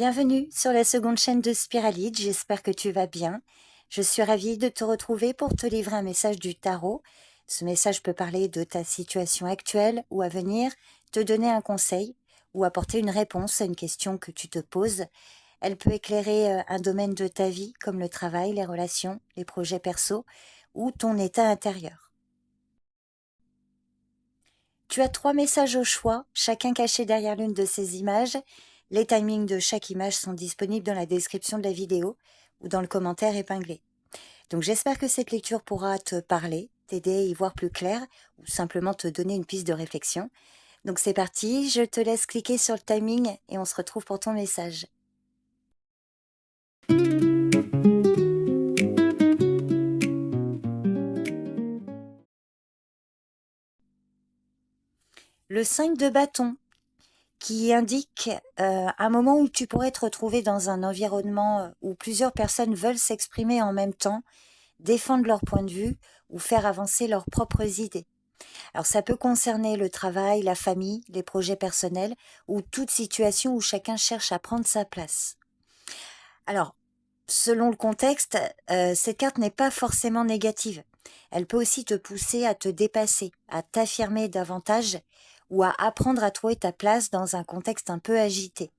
Bienvenue sur la seconde chaîne de Spiralide, j'espère que tu vas bien. Je suis ravie de te retrouver pour te livrer un message du tarot. Ce message peut parler de ta situation actuelle ou à venir, te donner un conseil ou apporter une réponse à une question que tu te poses. Elle peut éclairer un domaine de ta vie comme le travail, les relations, les projets perso ou ton état intérieur. Tu as 3 messages au choix, chacun caché derrière l'une de ces images. Les timings de chaque image sont disponibles dans la description de la vidéo ou dans le commentaire épinglé. Donc j'espère que cette lecture pourra te parler, t'aider à y voir plus clair ou simplement te donner une piste de réflexion. Donc c'est parti, je te laisse cliquer sur le timing et on se retrouve pour ton message. Le 5 de bâton, qui indique un moment où tu pourrais te retrouver dans un environnement où plusieurs personnes veulent s'exprimer en même temps, défendre leur point de vue ou faire avancer leurs propres idées. Alors ça peut concerner le travail, la famille, les projets personnels ou toute situation où chacun cherche à prendre sa place. Alors, selon le contexte, cette carte n'est pas forcément négative. Elle peut aussi te pousser à te dépasser, à t'affirmer davantage ou à apprendre à trouver ta place dans un contexte un peu agité.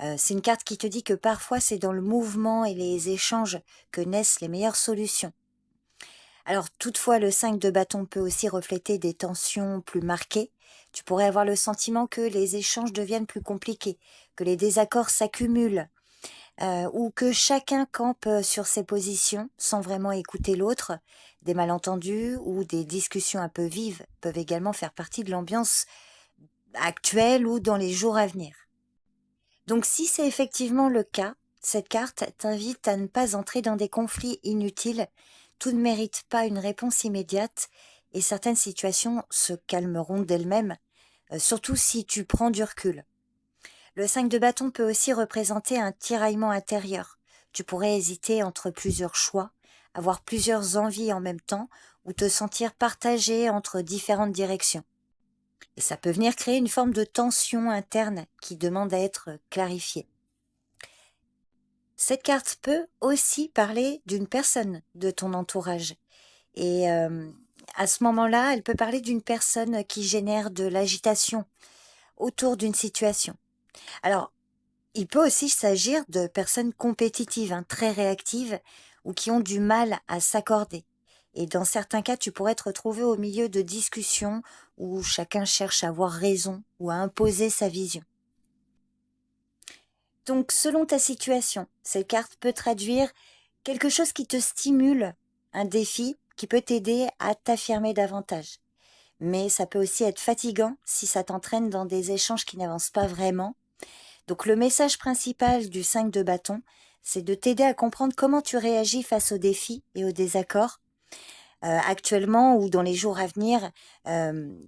C'est une carte qui te dit que parfois c'est dans le mouvement et les échanges que naissent les meilleures solutions. Alors toutefois, le 5 de bâton peut aussi refléter des tensions plus marquées. Tu pourrais avoir le sentiment que les échanges deviennent plus compliqués, que les désaccords s'accumulent, ou que chacun campe sur ses positions sans vraiment écouter l'autre. Des malentendus ou des discussions un peu vives peuvent également faire partie de l'ambiance actuelle ou dans les jours à venir. Donc si c'est effectivement le cas, cette carte t'invite à ne pas entrer dans des conflits inutiles. Tout ne mérite pas une réponse immédiate et certaines situations se calmeront d'elles-mêmes, surtout si tu prends du recul. Le 5 de bâton peut aussi représenter un tiraillement intérieur. Tu pourrais hésiter entre plusieurs choix, avoir plusieurs envies en même temps ou te sentir partagé entre différentes directions. Et ça peut venir créer une forme de tension interne qui demande à être clarifiée. Cette carte peut aussi parler d'une personne de ton entourage. Et à ce moment-là, elle peut parler d'une personne qui génère de l'agitation autour d'une situation. Alors, il peut aussi s'agir de personnes compétitives, très réactives, ou qui ont du mal à s'accorder. Et dans certains cas, tu pourrais te retrouver au milieu de discussions où chacun cherche à avoir raison ou à imposer sa vision. Donc, selon ta situation, cette carte peut traduire quelque chose qui te stimule, un défi qui peut t'aider à t'affirmer davantage. Mais ça peut aussi être fatigant si ça t'entraîne dans des échanges qui n'avancent pas vraiment. Donc le message principal du 5 de bâton, c'est de t'aider à comprendre comment tu réagis face aux défis et aux désaccords. Actuellement ou dans les jours à venir,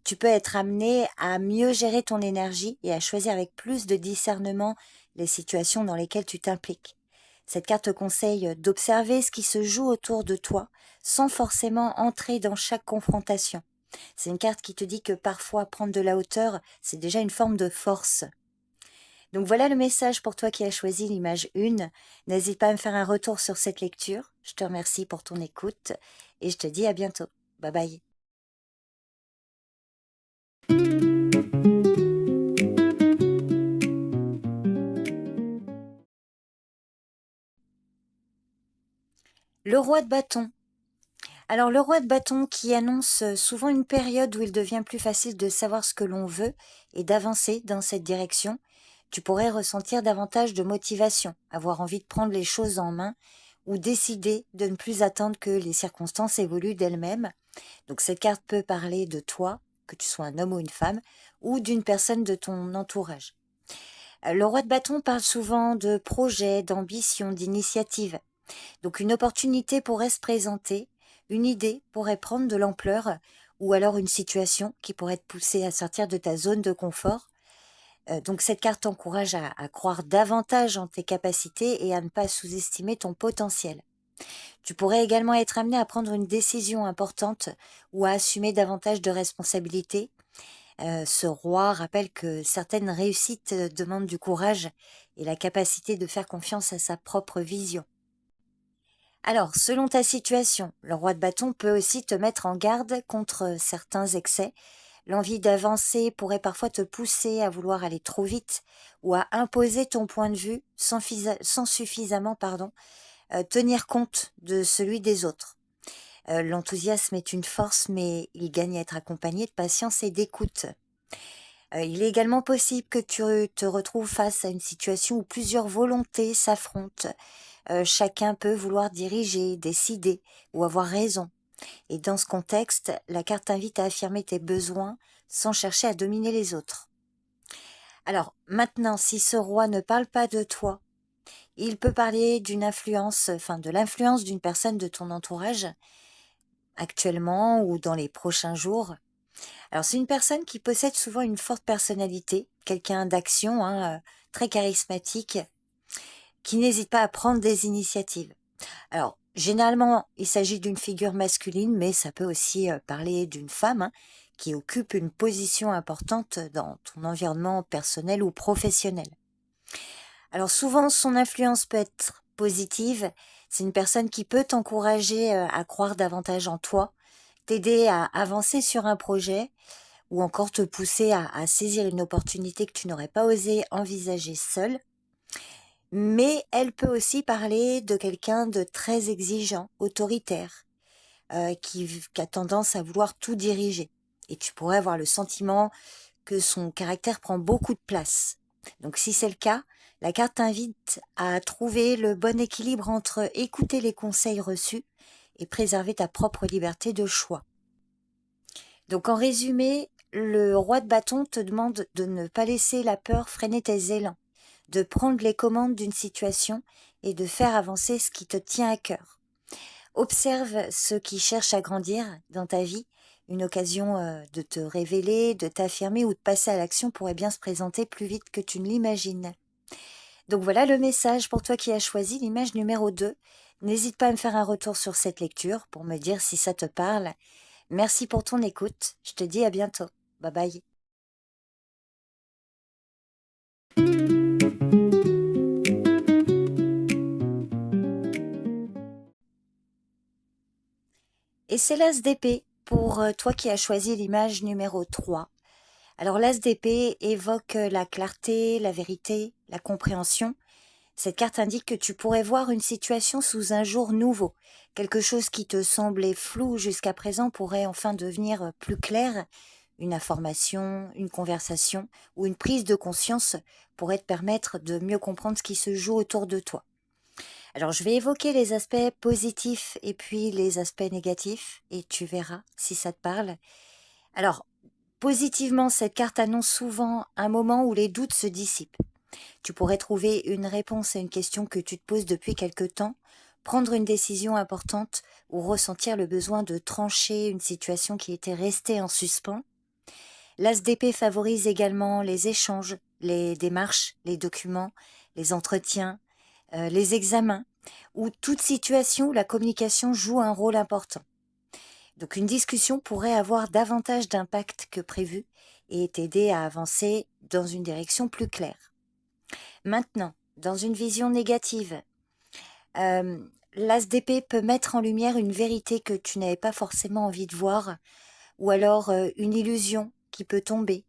tu peux être amené à mieux gérer ton énergie et à choisir avec plus de discernement les situations dans lesquelles tu t'impliques. Cette carte te conseille d'observer ce qui se joue autour de toi sans forcément entrer dans chaque confrontation. C'est une carte qui te dit que parfois prendre de la hauteur, c'est déjà une forme de force. Donc voilà le message pour toi qui as choisi l'image 1. N'hésite pas à me faire un retour sur cette lecture. Je te remercie pour ton écoute et je te dis à bientôt. Bye bye. Le roi de bâton. Alors le roi de bâton qui annonce souvent une période où il devient plus facile de savoir ce que l'on veut et d'avancer dans cette direction. Tu pourrais ressentir davantage de motivation, avoir envie de prendre les choses en main ou décider de ne plus attendre que les circonstances évoluent d'elles-mêmes. Donc cette carte peut parler de toi, que tu sois un homme ou une femme, ou d'une personne de ton entourage. Le roi de bâton parle souvent de projets, d'ambition, d'initiative. Donc une opportunité pourrait se présenter, une idée pourrait prendre de l'ampleur, ou alors une situation qui pourrait te pousser à sortir de ta zone de confort. Donc cette carte t'encourage à croire davantage en tes capacités et à ne pas sous-estimer ton potentiel. Tu pourrais également être amené à prendre une décision importante ou à assumer davantage de responsabilités. Ce roi rappelle que certaines réussites demandent du courage et la capacité de faire confiance à sa propre vision. Alors, selon ta situation, le roi de bâton peut aussi te mettre en garde contre certains excès. L'envie d'avancer pourrait parfois te pousser à vouloir aller trop vite ou à imposer ton point de vue sans suffisamment tenir compte de celui des autres. L'enthousiasme est une force, mais il gagne à être accompagné de patience et d'écoute. Il est également possible que tu te retrouves face à une situation où plusieurs volontés s'affrontent. Chacun peut vouloir diriger, décider ou avoir raison. Et dans ce contexte, la carte t'invite à affirmer tes besoins sans chercher à dominer les autres. Alors maintenant, si ce roi ne parle pas de toi, il peut parler de l'influence d'une personne de ton entourage, actuellement ou dans les prochains jours. Alors c'est une personne qui possède souvent une forte personnalité, quelqu'un d'action, très charismatique, qui n'hésite pas à prendre des initiatives. Alors, généralement, il s'agit d'une figure masculine, mais ça peut aussi parler d'une femme qui occupe une position importante dans ton environnement personnel ou professionnel. Alors, souvent, son influence peut être positive. C'est une personne qui peut t'encourager à croire davantage en toi, t'aider à avancer sur un projet ou encore te pousser à saisir une opportunité que tu n'aurais pas osé envisager seul. Mais elle peut aussi parler de quelqu'un de très exigeant, autoritaire, qui a tendance à vouloir tout diriger. Et tu pourrais avoir le sentiment que son caractère prend beaucoup de place. Donc si c'est le cas, la carte t'invite à trouver le bon équilibre entre écouter les conseils reçus et préserver ta propre liberté de choix. Donc en résumé, le roi de bâton te demande de ne pas laisser la peur freiner tes élans, de prendre les commandes d'une situation et de faire avancer ce qui te tient à cœur. Observe ceux qui cherchent à grandir dans ta vie. Une occasion de te révéler, de t'affirmer ou de passer à l'action pourrait bien se présenter plus vite que tu ne l'imagines. Donc voilà le message pour toi qui as choisi l'image numéro 2. N'hésite pas à me faire un retour sur cette lecture pour me dire si ça te parle. Merci pour ton écoute. Je te dis à bientôt. Bye bye. Et c'est l'as d'épée pour toi qui as choisi l'image numéro 3. Alors l'as d'épée évoque la clarté, la vérité, la compréhension. Cette carte indique que tu pourrais voir une situation sous un jour nouveau. Quelque chose qui te semblait flou jusqu'à présent pourrait enfin devenir plus clair. Une information, une conversation ou une prise de conscience pourrait te permettre de mieux comprendre ce qui se joue autour de toi. Alors je vais évoquer les aspects positifs et puis les aspects négatifs et tu verras si ça te parle. Alors, positivement, cette carte annonce souvent un moment où les doutes se dissipent. Tu pourrais trouver une réponse à une question que tu te poses depuis quelque temps, prendre une décision importante ou ressentir le besoin de trancher une situation qui était restée en suspens. L'As d'épée favorise également les échanges, les démarches, les documents, les entretiens, les examens, ou toute situation où la communication joue un rôle important. Donc une discussion pourrait avoir davantage d'impact que prévu et t'aider à avancer dans une direction plus claire. Maintenant, dans une vision négative, l'as d'épée peut mettre en lumière une vérité que tu n'avais pas forcément envie de voir, ou alors une illusion qui peut tomber,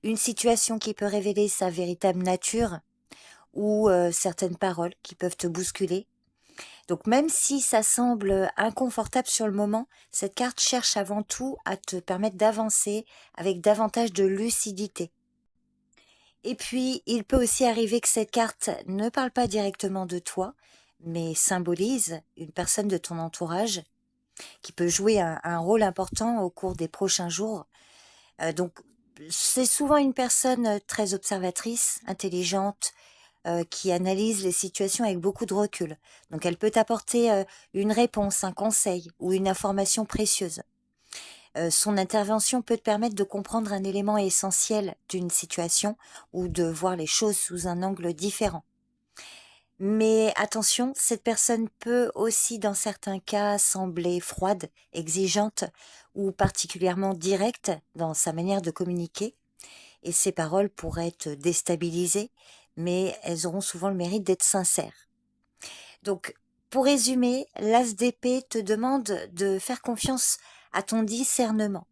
une situation qui peut révéler sa véritable nature, ou certaines paroles qui peuvent te bousculer. Donc même si ça semble inconfortable sur le moment, cette carte cherche avant tout à te permettre d'avancer avec davantage de lucidité. Et puis, il peut aussi arriver que cette carte ne parle pas directement de toi, mais symbolise une personne de ton entourage qui peut jouer un rôle important au cours des prochains jours. Donc, c'est souvent une personne très observatrice, intelligente, qui analyse les situations avec beaucoup de recul. Donc, elle peut t'apporter une réponse, un conseil ou une information précieuse. Son intervention peut te permettre de comprendre un élément essentiel d'une situation ou de voir les choses sous un angle différent. Mais attention, cette personne peut aussi, dans certains cas, sembler froide, exigeante ou particulièrement directe dans sa manière de communiquer. Et ces paroles pourraient te déstabiliser, mais elles auront souvent le mérite d'être sincères. Donc, pour résumer, l'As d'épée te demande de faire confiance à ton discernement.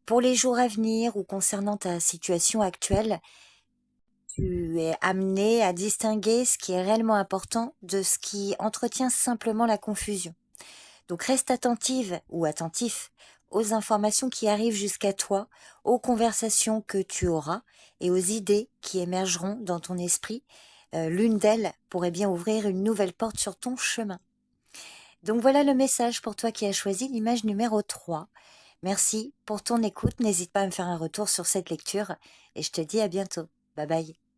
Pour les jours à venir ou concernant ta situation actuelle, tu es amené à distinguer ce qui est réellement important de ce qui entretient simplement la confusion. Donc reste attentive ou attentif aux informations qui arrivent jusqu'à toi, aux conversations que tu auras et aux idées qui émergeront dans ton esprit. L'une d'elles pourrait bien ouvrir une nouvelle porte sur ton chemin. Donc voilà le message pour toi qui as choisi l'image numéro 3. Merci pour ton écoute. N'hésite pas à me faire un retour sur cette lecture et je te dis à bientôt. Bye bye.